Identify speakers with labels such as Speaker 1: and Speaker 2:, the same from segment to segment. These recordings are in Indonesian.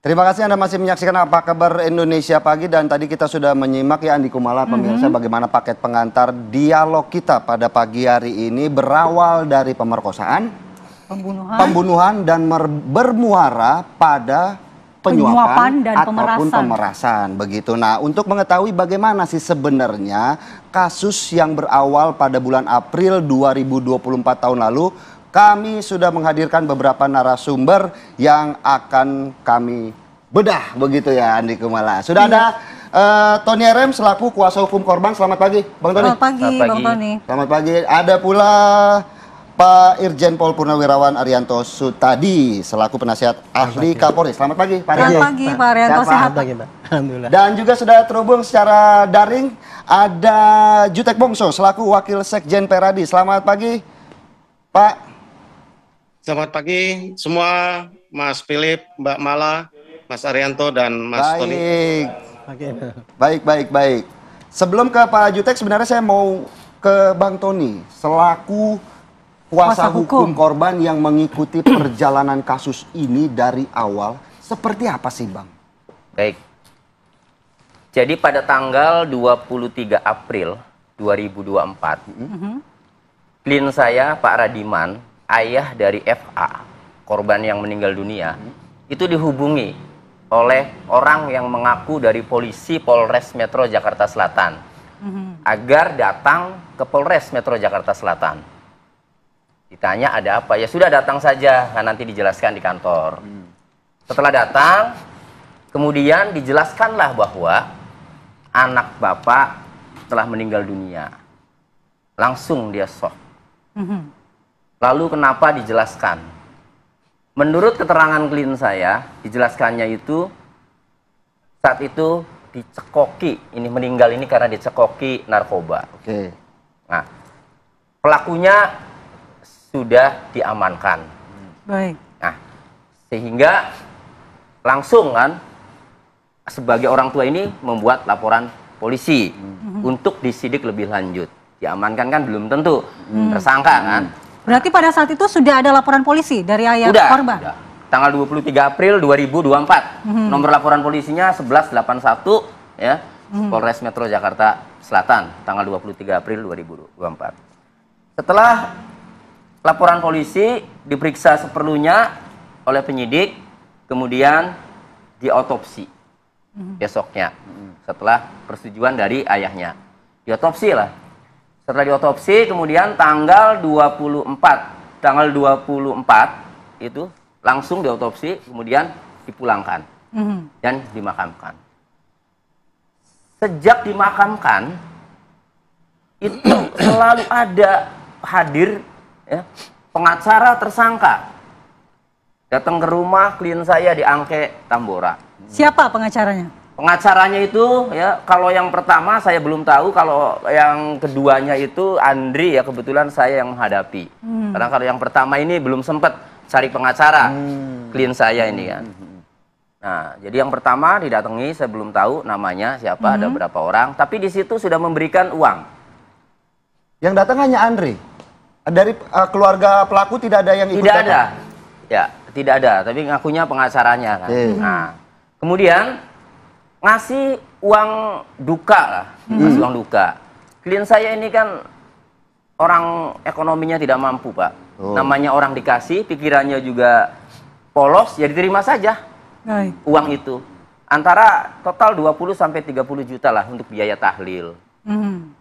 Speaker 1: Terima kasih Anda masih menyaksikan Apa Kabar Indonesia Pagi, dan tadi kita sudah menyimak ya Andi Kumala pemirsa bagaimana paket pengantar dialog kita pada pagi hari ini berawal dari pemerkosaan, pembunuhan dan bermuara pada penyuapan
Speaker 2: dan
Speaker 1: ataupun pemerasan begitu. Nah, untuk mengetahui bagaimana sih sebenarnya kasus yang berawal pada bulan April 2024 tahun lalu, kami sudah menghadirkan beberapa narasumber yang akan kami bedah begitu ya Andi Kumala. Sudah ada Tony RM selaku kuasa hukum korban. Selamat pagi Bang Tony.
Speaker 2: Selamat pagi Bang Tony.
Speaker 1: Selamat pagi. Ada pula Pak Irjen Pol Purnawirawan Arianto Sutadi selaku penasihat ahli Kapolri. Selamat pagi Pak Irjen.
Speaker 2: Selamat pagi Pak Arianto, sehat Pak?
Speaker 3: Alhamdulillah.
Speaker 1: Dan juga sudah terhubung secara daring ada Jutek Bongso selaku wakil Sekjen Peradi. Selamat pagi Pak.
Speaker 4: Selamat pagi semua, Mas Philip, Mbak Mala, Mas Arianto, dan Mas Tony.
Speaker 1: Baik. Sebelum ke Pak Jutek, sebenarnya saya mau ke Bang Tony selaku kuasa hukum korban yang mengikuti perjalanan kasus ini dari awal. Seperti apa sih Bang?
Speaker 5: Baik. Jadi pada tanggal 23 April 2024, klien saya Pak Radiman, ayah dari FA, korban yang meninggal dunia, itu dihubungi oleh orang yang mengaku dari polisi Polres Metro Jakarta Selatan agar datang ke Polres Metro Jakarta Selatan. Ditanya ada apa, ya sudah datang saja, nah, nanti dijelaskan di kantor. Setelah datang, kemudian dijelaskanlah bahwa anak bapak telah meninggal dunia. Langsung dia shock. Lalu kenapa dijelaskan? Menurut keterangan klien saya, dijelaskannya itu saat itu dicekoki, ini meninggal ini karena dicekoki narkoba.
Speaker 1: Oke.
Speaker 5: Nah, pelakunya sudah diamankan.
Speaker 2: Baik.
Speaker 5: Nah, sehingga langsung kan sebagai orang tua ini membuat laporan polisi untuk disidik lebih lanjut. Diamankan kan belum tentu tersangka kan.
Speaker 2: Berarti pada saat itu sudah ada laporan polisi dari ayah korban?
Speaker 5: Sudah. Tanggal 23 April 2024. Nomor laporan polisinya 1181 ya. Polres Metro Jakarta Selatan tanggal 23 April 2024. Setelah laporan polisi diperiksa seperlunya oleh penyidik, kemudian diotopsi besoknya setelah persetujuan dari ayahnya. Diotopsi lah. Setelah diotopsi, kemudian tanggal 24 itu langsung diotopsi, kemudian dipulangkan dan dimakamkan. Sejak dimakamkan, itu selalu ada hadir ya, pengacara tersangka. Datang ke rumah klien saya di Angke Tambora.
Speaker 2: Siapa pengacaranya?
Speaker 5: Pengacaranya itu ya, kalau yang pertama saya belum tahu, kalau yang keduanya itu Andri ya, kebetulan saya yang menghadapi. Karena kalau yang pertama ini belum sempat cari pengacara klien saya ini kan. Nah, jadi yang pertama didatangi, saya belum tahu namanya siapa, ada berapa orang, tapi di situ sudah memberikan uang.
Speaker 1: Yang datang hanya Andri. Dari keluarga pelaku tidak ada yang ikut
Speaker 5: Tidak
Speaker 1: datang?
Speaker 5: ada. Ya, tidak ada, tapi ngakunya pengacaranya kan. Nah, kemudian ngasih uang duka lah, ngasih uang duka. Klien saya ini kan orang ekonominya tidak mampu Pak. Namanya orang dikasih, pikirannya juga polos, ya diterima saja uang itu. Antara total 20 sampai 30 juta lah untuk biaya tahlil.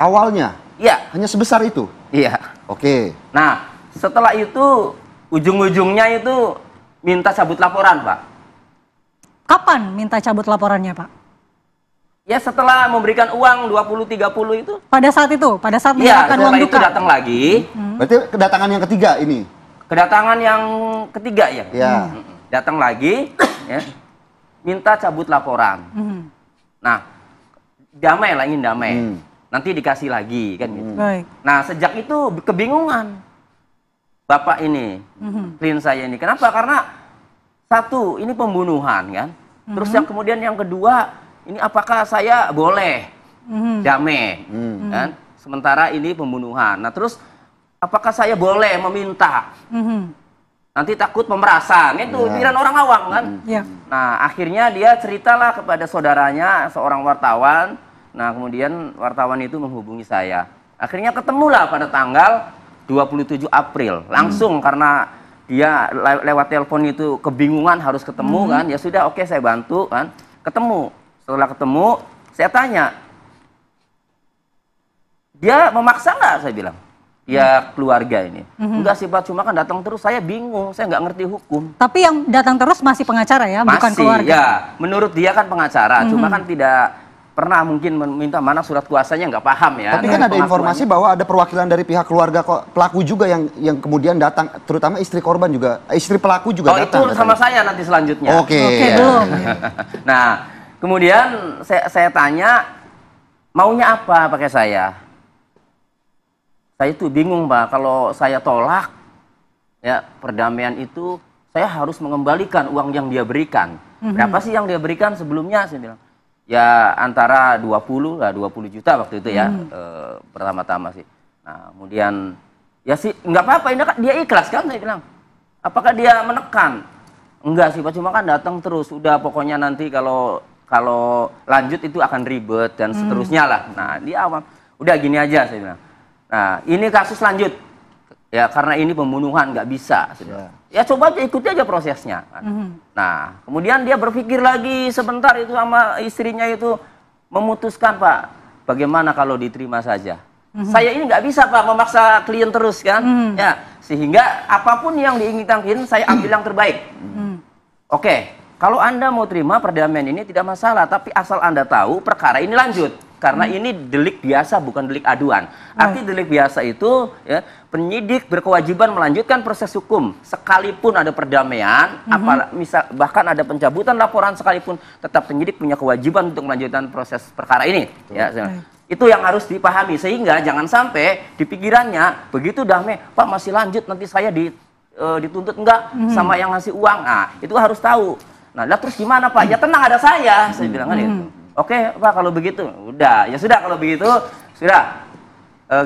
Speaker 1: Awalnya?
Speaker 5: Iya.
Speaker 1: Hanya sebesar itu?
Speaker 5: Iya.
Speaker 1: Oke.
Speaker 5: Nah, setelah itu ujung-ujungnya itu minta cabut laporan Pak.
Speaker 2: Kapan minta cabut laporannya Pak?
Speaker 5: Ya setelah memberikan uang 20-30 itu.
Speaker 2: Pada saat itu? Pada saat menyerahkan uang duka?
Speaker 5: Itu datang lagi.
Speaker 1: Berarti kedatangan yang ketiga ini?
Speaker 5: Kedatangan yang ketiga ya?
Speaker 1: Ya.
Speaker 5: Datang lagi, ya, minta cabut laporan. Nah, damai lah, ingin damai. Nanti dikasih lagi, kan gitu.
Speaker 2: Baik.
Speaker 5: Nah, sejak itu kebingungan. Bapak ini, klien saya ini. Kenapa? Karena satu, ini pembunuhan kan. Terus yang kemudian yang kedua, ini apakah saya boleh damai, kan? Sementara ini pembunuhan. Nah terus apakah saya boleh meminta nanti takut pemerasan, itu pikiran orang awam kan.
Speaker 2: Ya.
Speaker 5: Nah, akhirnya dia ceritalah kepada saudaranya, seorang wartawan. Nah, kemudian wartawan itu menghubungi saya. Akhirnya ketemulah pada tanggal 27 April. Langsung karena dia lewat telepon itu kebingungan harus ketemu kan. Ya sudah, oke, saya bantu kan. Ketemu. Setelah ketemu, saya tanya, dia memaksa nggak, saya bilang. Ya keluarga ini. Enggak sih Pak, cuma kan datang terus, saya bingung, saya nggak ngerti hukum.
Speaker 2: Tapi yang datang terus masih pengacara ya, bukan
Speaker 5: Masih,
Speaker 2: keluarga.
Speaker 5: ya. Menurut dia kan pengacara, cuma kan tidak pernah mungkin meminta mana surat kuasanya, nggak paham ya.
Speaker 1: Tapi kan ada informasi bahwa ada perwakilan dari pihak keluarga pelaku juga yang kemudian datang, terutama istri korban juga, istri pelaku juga datang.
Speaker 5: Oh, itu sama saya nanti selanjutnya.
Speaker 1: Oke.
Speaker 2: Belum.
Speaker 5: Nah, kemudian saya tanya, maunya apa pakai saya? Saya itu bingung Pak, kalau saya tolak ya perdamaian itu, saya harus mengembalikan uang yang dia berikan. Berapa sih yang dia berikan sebelumnya? Saya bilang, ya antara 20 juta waktu itu ya, pertama-tama sih. Nah, kemudian ya sih nggak apa-apa, ini kan dia ikhlas kan, saya bilang. Apakah dia menekan? Enggak sih Pak, cuma kan datang terus. Udah pokoknya nanti kalau lanjut itu akan ribet dan seterusnya lah. Nah, dia awam. Udah gini aja, saya bilang. Nah, ini kasus lanjut. Ya, karena ini pembunuhan, nggak bisa. Ya, coba aja, ikuti aja prosesnya. Nah, kemudian dia berpikir lagi sebentar itu sama istrinya itu memutuskan, Pak, bagaimana kalau diterima saja. Saya ini nggak bisa, Pak, memaksa klien terus kan. Ya, sehingga apapun yang diinginkan, saya ambil yang terbaik. Oke, kalau Anda mau terima perdamaian ini tidak masalah, tapi asal Anda tahu perkara ini lanjut. Karena ini delik biasa, bukan delik aduan. Arti delik biasa itu, ya, penyidik berkewajiban melanjutkan proses hukum sekalipun ada perdamaian, bahkan ada pencabutan laporan sekalipun, tetap penyidik punya kewajiban untuk melanjutkan proses perkara ini. Ya, itu yang harus dipahami, sehingga jangan sampai di pikirannya begitu damai, Pak masih lanjut, nanti saya dituntut enggak sama yang ngasih uang. Nah, itu harus tahu. Nah, terus gimana Pak? Ya tenang, ada saya bilang kan itu. Oke Pak, kalau begitu, udah, ya sudah kalau begitu, sudah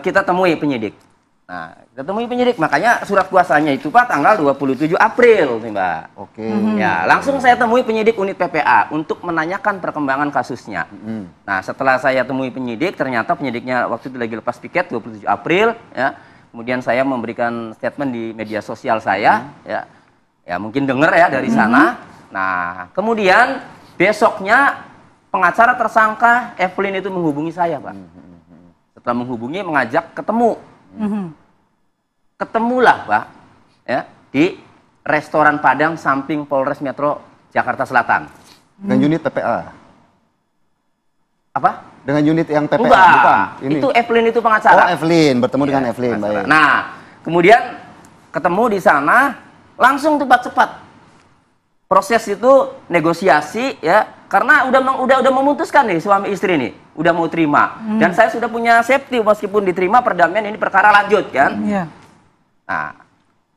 Speaker 5: kita temui penyidik. Nah, kita temui penyidik, makanya surat kuasanya itu Pak tanggal 27 April nih Mbak.
Speaker 1: Oke.
Speaker 5: Ya, langsung saya temui penyidik unit PPA untuk menanyakan perkembangan kasusnya. Nah, setelah saya temui penyidik, ternyata penyidiknya waktu itu lagi lepas piket 27 April, ya. Kemudian saya memberikan statement di media sosial saya, ya mungkin dengar ya dari sana. Nah, kemudian besoknya pengacara tersangka Evelyn itu menghubungi saya, Pak. Setelah menghubungi, mengajak ketemu. Ketemulah, Pak, ya, di restoran Padang samping Polres Metro Jakarta Selatan.
Speaker 1: Dengan unit PPA.
Speaker 5: Apa?
Speaker 1: Dengan unit yang PPA,
Speaker 5: bukan.
Speaker 1: Ini.
Speaker 5: Itu Evelyn itu pengacara.
Speaker 1: Oh, Evelyn, bertemu dengan Evelyn, baik.
Speaker 5: Nah, kemudian ketemu di sana, langsung cepat-cepat. Proses itu negosiasi, ya. Karena udah memutuskan nih suami istri nih, udah mau terima. Dan saya sudah punya safety meskipun diterima perdamaian ini perkara lanjut kan. Nah,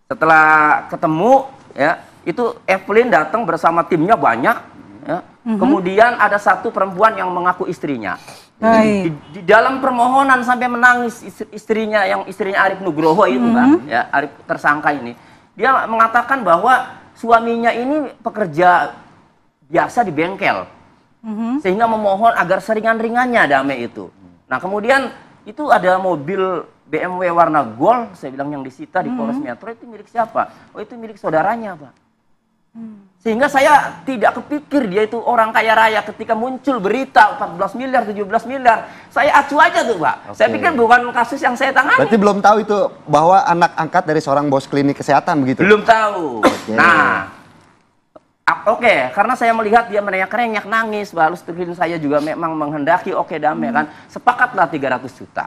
Speaker 5: setelah ketemu ya, itu Evelyn datang bersama timnya banyak ya. Kemudian ada satu perempuan yang mengaku istrinya. Di dalam permohonan sampai menangis istrinya Arif Nugroho itu kan, ya, Arif tersangka ini. Dia mengatakan bahwa suaminya ini pekerja biasa di bengkel, sehingga memohon agar seringan-ringannya damai itu. Nah, kemudian itu ada mobil BMW warna gold, saya bilang yang disita di Polres Metro, itu milik siapa? Oh, itu milik saudaranya, Pak. Sehingga saya tidak kepikir dia itu orang kaya raya. Ketika muncul berita 14 miliar, 17 miliar, saya acuh aja tuh, Pak. Saya pikir bukan kasus yang saya tangani.
Speaker 1: Berarti belum tahu itu bahwa anak angkat dari seorang bos klinik kesehatan begitu?
Speaker 5: Belum tahu. Nah, oke, karena saya melihat dia merenyak-renyak nangis, lalu istri saya juga memang menghendaki damai kan, sepakatlah 300 juta.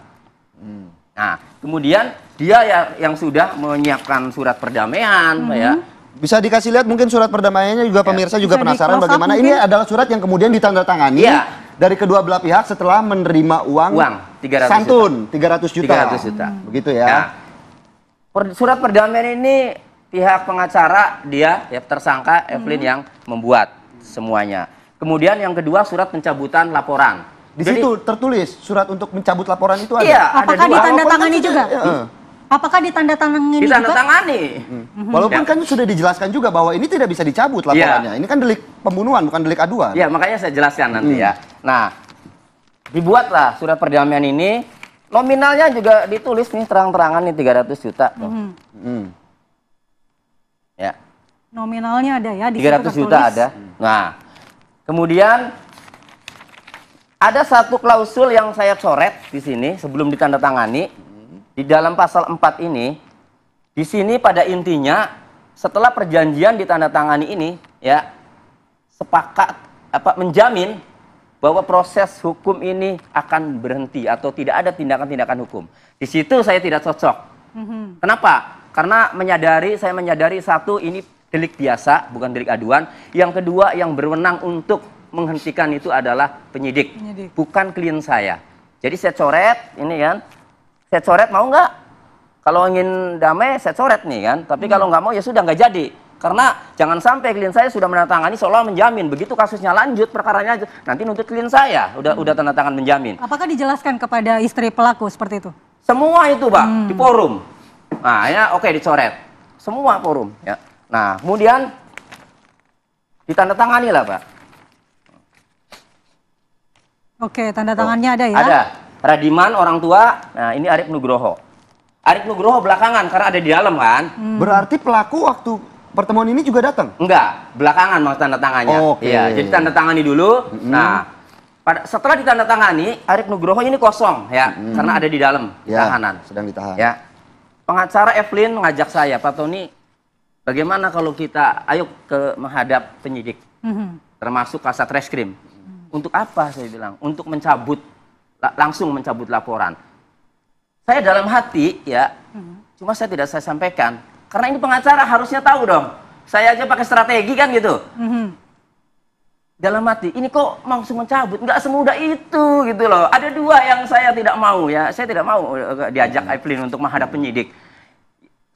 Speaker 5: Nah, kemudian dia yang sudah menyiapkan surat perdamaian, ya.
Speaker 1: Bisa dikasih lihat mungkin surat perdamaiannya juga, pemirsa juga penasaran bagaimana
Speaker 2: mungkin.
Speaker 1: ini adalah surat yang kemudian ditandatangani dari kedua belah pihak setelah menerima uang 300 santun juta. 300 juta. Begitu ya.
Speaker 5: Nah, surat perdamaian ini pihak pengacara dia ya tersangka Evelyn yang membuat semuanya. Kemudian yang kedua surat pencabutan laporan.
Speaker 1: Di situ tertulis surat untuk mencabut laporan itu ada.
Speaker 5: Iya,
Speaker 2: apakah
Speaker 5: ada dua.
Speaker 2: ditandatangani juga? Apakah ditandatangani juga?
Speaker 5: Ditandatangani.
Speaker 1: Walaupun kan sudah dijelaskan juga bahwa ini tidak bisa dicabut laporannya. Ini kan delik pembunuhan, bukan delik aduan.
Speaker 5: Ya, makanya saya jelaskan nanti ya. Nah, dibuatlah surat perdamaian ini. Nominalnya juga ditulis nih terang-terangan nih 300 juta. Ya.
Speaker 2: Nominalnya ada ya, di
Speaker 5: 300
Speaker 2: situ
Speaker 5: juta
Speaker 2: tertulis.
Speaker 5: ada. Nah, kemudian ada satu klausul yang saya coret di sini sebelum ditandatangani. Di dalam pasal 4 ini, di sini pada intinya setelah perjanjian ditandatangani ini ya sepakat menjamin bahwa proses hukum ini akan berhenti atau tidak ada tindakan-tindakan hukum. Di situ saya tidak cocok. Kenapa? Karena saya menyadari satu, ini delik biasa, bukan delik aduan. Yang kedua, yang berwenang untuk menghentikan itu adalah penyidik. Bukan klien saya. Jadi saya coret, ini kan. Saya coret, mau nggak? Kalau ingin damai, saya coret nih kan. Tapi kalau nggak mau, ya sudah nggak jadi. Karena jangan sampai klien saya sudah menandatangani seolah menjamin. Begitu kasusnya lanjut, perkaranya nanti nuntut klien saya. Udah tanda tangan menjamin.
Speaker 2: Apakah dijelaskan kepada istri pelaku seperti itu?
Speaker 5: Semua itu, Pak, di forum. Nah, ya oke, dicoret. Semua forum. Ya. Nah, kemudian ditandatangani lah, Pak.
Speaker 2: Oke, tanda tangannya ada ya?
Speaker 5: Ada. Radiman, orang tua. Nah, ini Arif Nugroho. Arif Nugroho belakangan, karena ada di dalam kan.
Speaker 1: Berarti pelaku waktu pertemuan ini juga datang?
Speaker 5: Enggak, belakangan mau tanda tangannya.
Speaker 1: Oke.
Speaker 5: Iya, jadi tanda tangani dulu. Nah, setelah ditandatangani, Arif Nugroho ini kosong ya, karena ada di dalam tahanan.
Speaker 1: Sedang ditahan.
Speaker 5: Ya. Pengacara Evelyn mengajak saya, Pak Tony, bagaimana kalau kita ayo menghadap penyidik, termasuk Kasat Reskrim. Untuk apa saya bilang? Untuk langsung mencabut laporan. Saya dalam hati ya, cuma saya tidak saya sampaikan. Karena ini pengacara harusnya tahu dong. Saya aja pakai strategi kan gitu. Dalam hati, ini kok langsung mencabut? Nggak semudah itu gitu loh. Ada dua yang saya tidak mau ya. Saya tidak mau diajak Evelyn untuk menghadap penyidik.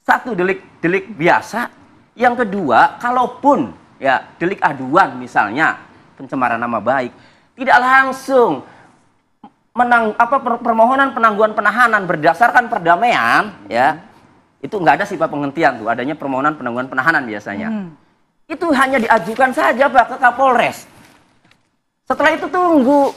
Speaker 5: Satu, delik biasa. Yang kedua, kalaupun ya delik aduan misalnya pencemaran nama baik, tidak langsung permohonan penangguhan penahanan berdasarkan perdamaian ya. Itu nggak ada sifat penghentian tuh, adanya permohonan penangguhan penahanan biasanya. Itu hanya diajukan saja Pak ke Kapolres. Setelah itu tunggu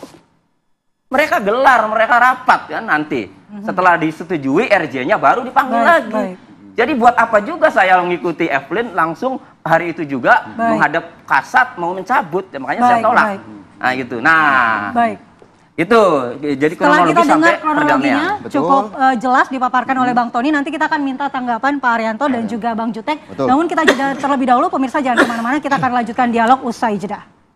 Speaker 5: mereka gelar, mereka rapat kan nanti. Setelah disetujui RJ-nya baru dipanggil lagi. Jadi buat apa juga saya mengikuti Evelyn langsung hari itu juga menghadap Kasat mau mencabut, ya, makanya saya tolak. Nah gitu. Nah. Itu jadi kronologi sampai perdamaian.
Speaker 2: Cukup jelas dipaparkan oleh Bang Tony. Nanti kita akan minta tanggapan Pak Haryanto dan juga Bang Jutek. Namun kita jeda terlebih dahulu, pemirsa jangan kemana-mana. Kita akan lanjutkan dialog usai jeda.